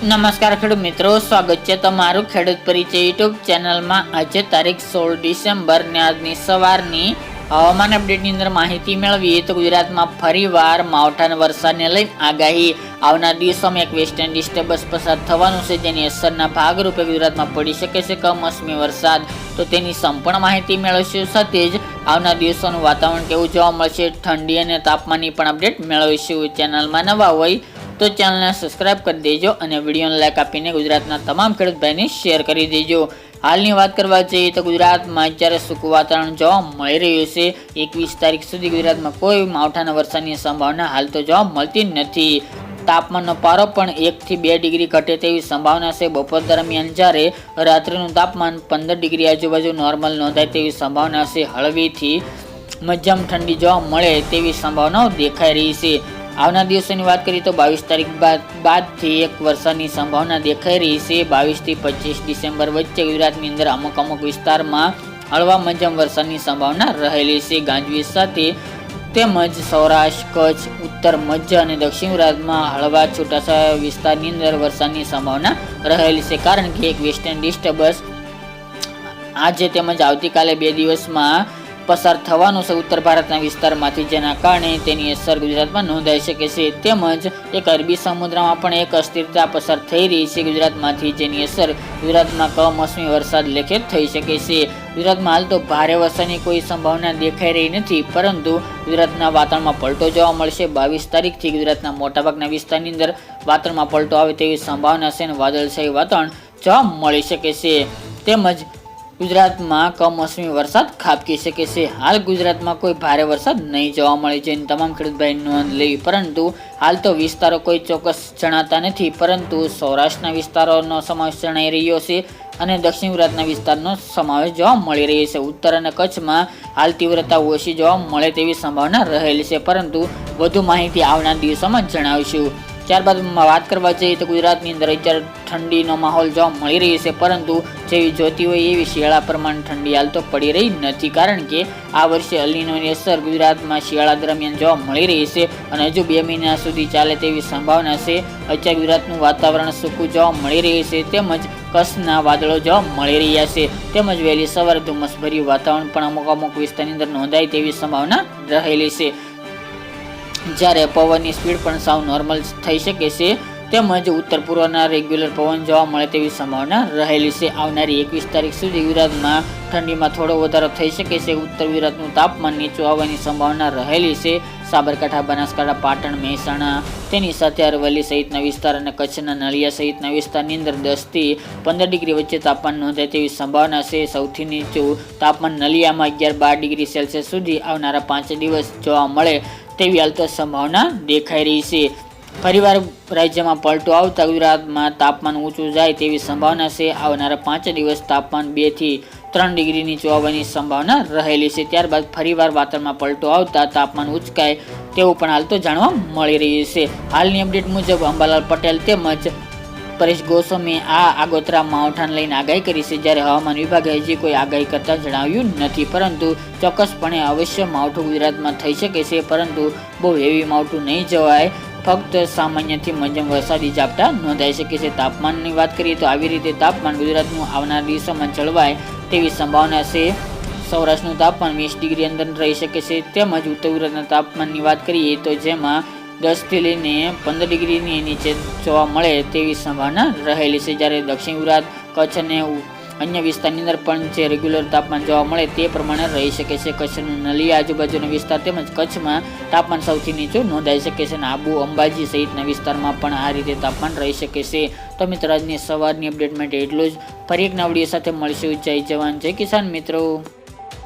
નમસ્કાર ખેડૂત મિત્રો, સ્વાગત છે તમારું ખેડૂત પરિચય યુટ્યુબ ચેનલમાં। આજે તારીખ 16 ડિસેમ્બર ને આજની સવારની હવામાન અપડેટની અંદર માહિતી મેળવીએ તો ગુજરાતમાં ફરીવાર માવઠાના વરસાદને લઈને આગાહી। આવનાર દિવસોમાં એક વેસ્ટર્ન ડિસ્ટર્બન્સ પસાર થવાનું છે, જેની અસરના ભાગરૂપે ગુજરાતમાં પડી શકે છે કમોસમી વરસાદ। તો તેની સંપૂર્ણ માહિતી મેળવીશું, સાથે જ આવનાર દિવસોનું વાતાવરણ કેવું જોવા મળશે, ઠંડી અને તાપમાનની પણ અપડેટ મેળવીશું। ચેનલમાં નવા હોય તો ચેનલને સબસ્ક્રાઇબ કરી દેજો અને વિડીયોને લાઈક આપીને ગુજરાતના તમામ ખેડૂત ભાઈને શેર કરી દેજો। હાલની વાત કરવા જઈએ તો ગુજરાતમાં અત્યારે સૂકું વાતાવરણ જોવા મળી રહ્યું છે। 21 તારીખ સુધી ગુજરાતમાં કોઈ માવઠાના વરસાદની સંભાવના હાલ તો જોવા મળતી નથી। તાપમાનનો પારો પણ 1 થી 2 ડિગ્રી ઘટે તેવી સંભાવના છે બપોર દરમિયાન, જ્યારે રાત્રિનું તાપમાન 15 ડિગ્રી આજુબાજુ નોર્મલ નોંધાય તેવી સંભાવના છે। હળવીથી મધ્યમ ઠંડી જોવા મળે તેવી સંભાવનાઓ દેખાઈ રહી છે। આવનાર દિવસોની વાત કરીએ તો 22 તારીખ બાદથી એક વરસાદની સંભાવના દેખાઈ રહી છે। 22 થી 25 ડિસેમ્બર વચ્ચે ગુજરાતની અંદર અમુક વિસ્તારમાં હળવા મધ્યમ વરસાદની સંભાવના રહેલી છે ગાજવીજ સાથે, તેમજ સૌરાષ્ટ્ર, કચ્છ, ઉત્તર મધ્ય અને દક્ષિણ ગુજરાતમાં હળવા છૂટાછવાયા વિસ્તારની અંદર વરસાદની સંભાવના રહેલી છે, કારણ કે એક વેસ્ટર્ન ડિસ્ટર્બન્સ આજે તેમજ આવતીકાલે 2 દિવસમાં પસાર થવાનું છે ઉત્તર ભારતના વિસ્તારમાંથી, જેના કારણે તેની અસર ગુજરાતમાં નોંધાઈ શકે છે। તેમજ એક અરબી સમુદ્રમાં પણ એક અસ્થિરતા પસાર થઈ રહી છે ગુજરાતમાંથી, જેની અસર ગુજરાતમાં કમોસમી વરસાદ લેખે થઈ શકે છે। ગુજરાતમાં હાલ તો ભારે વરસાદની કોઈ સંભાવના દેખાઈ રહી નથી, પરંતુ ગુજરાતના વાતાવરણમાં પલટો જોવા મળશે। 22 તારીખથી ગુજરાતના મોટાભાગના વિસ્તારની અંદર વાતાવરણમાં પલટો આવે તેવી સંભાવના છે અને વાદળછાયું વાતાવરણ જોવા મળી શકે છે। તેમજ ગુજરાતમાં કમોસમી વરસાદ ખાબકી શકે છે। હાલ ગુજરાતમાં કોઈ ભારે વરસાદ નહીં જોવા મળે, જેની તમામ ખેડૂતભાઈ નોંધ લેવી, પરંતુ હાલ તો વિસ્તારો કોઈ ચોક્કસ જણાતા નથી, પરંતુ સૌરાષ્ટ્રના વિસ્તારોનો સમાવેશ જણાઈ રહ્યો છે અને દક્ષિણ ગુજરાતના વિસ્તારનો સમાવેશ જોવા મળી રહ્યો છે। ઉત્તર અને કચ્છમાં હાલ તીવ્રતા ઓછી જોવા મળે તેવી સંભાવના રહેલી છે, પરંતુ વધુ માહિતી આવનાર દિવસોમાં જણાવીશું। ત્યારબાદ વાત કરવા જઈએ તો ગુજરાતની અંદર અત્યારે ઠંડીનો માહોલ જોવા મળી રહ્યો છે, પરંતુ જેવી જોતી હોય એવી શિયાળા પ્રમાણે ઠંડી હાલ તો પડી રહી નથી, કારણ કે આ વર્ષે અલ નીનોની અસર ગુજરાતમાં શિયાળા દરમિયાન જોવા મળી રહી છે અને હજુ 2 મહિના સુધી ચાલે તેવી સંભાવના છે। અત્યારે ગુજરાતનું વાતાવરણ સૂકું જોવા મળી રહ્યું છે, તેમજ કચ્છના વાદળો જોવા મળી રહ્યા છે, તેમજ વહેલી સવારે ધુમ્મસભર્યું વાતાવરણ પણ અમુક વિસ્તારની અંદર નોંધાય તેવી સંભાવના રહેલી છે, જ્યારે પવનની સ્પીડ પણ સાવ નોર્મલ થઈ શકે છે, તેમજ ઉત્તર પૂર્વના રેગ્યુલર પવન જોવા મળે તેવી સંભાવના રહેલી છે। આવનારી 21 તારીખ સુધી ગુજરાતમાં ઠંડીમાં થોડો વધારો થઈ શકે છે। ઉત્તર ગુજરાતનું તાપમાન નીચું આવવાની સંભાવના રહેલી છે। સાબરકાંઠા, બનાસકાંઠા, પાટણ, મહેસાણા, તેની સાથે અરવલ્લી સહિતના વિસ્તાર અને કચ્છના નલિયા સહિતના વિસ્તારની અંદર 10 થી 15 ડિગ્રી વચ્ચે તાપમાન નોંધાય તેવી સંભાવના છે। સૌથી નીચું તાપમાન નલિયામાં 11-12 ડિગ્રી સેલ્સિયસ સુધી આવનારા 5 દિવસ જોવા મળે તેવી હાલ તો સંભાવના દેખાઈ રહી છે। ફરીવાર રાજ્યમાં પલટો આવતા ગુજરાતમાં તાપમાન ઊંચું જાય તેવી સંભાવના છે। આવનારા 5 દિવસ તાપમાન 2 થી 3 ડિગ્રી નીચું આવવાની સંભાવના રહેલી છે। ત્યારબાદ ફરીવાર વાતાવરણમાં પલટો આવતા તાપમાન ઉચકાય તેવું પણ હાલ તો જાણવા મળી રહ્યું છે। હાલની અપડેટ મુજબ અંબાલાલ પટેલ તેમજ પરેશ ગોસ્વામીએ આ આગોતરા માવઠાને લઈને આગાહી કરી છે, જ્યારે હવામાન વિભાગે હજી કોઈ આગાહી કરતા જણાવ્યું નથી, પરંતુ ચોક્કસપણે અવશ્ય માવઠું ગુજરાતમાં થઈ શકે છે, પરંતુ બહુ હેવી માવઠું નહીં જવાય, ફક્ત સામાન્યથી મધ્યમ વરસાદી ઝાપટા નોંધાઈ શકે છે। તાપમાનની વાત કરીએ તો આવી રીતે તાપમાન ગુજરાતનું આવનાર દિવસોમાં જળવાય તેવી સંભાવના છે। સૌરાષ્ટ્રનું તાપમાન 20 ડિગ્રી અંદર રહી શકે છે, તેમજ ઉત્તર ગુજરાતના તાપમાનની વાત કરીએ તો જેમાં 10 થી લઈને 15 ડિગ્રીની નીચે જોવા મળે તેવી સંભાવના રહેલી છે, જ્યારે દક્ષિણ ગુજરાત, કચ્છ અને અન્ય વિસ્તારની અંદર પણ જે રેગ્યુલર તાપમાન જોવા મળે તે પ્રમાણે રહી શકે છે। કચ્છનું નલિયા આજુબાજુનો વિસ્તાર તેમજ કચ્છમાં તાપમાન સૌથી નીચું નોંધાઈ શકે છે અને આબુ, અંબાજી સહિતના વિસ્તારમાં પણ આ રીતે તાપમાન રહી શકે છે। તો મિત્રો, આજની સવારની અપડેટ માટે એટલું જ। ફરી એક નવા વિડીયો સાથે મળીશું। જય જવાન, જય કિસાન મિત્રો।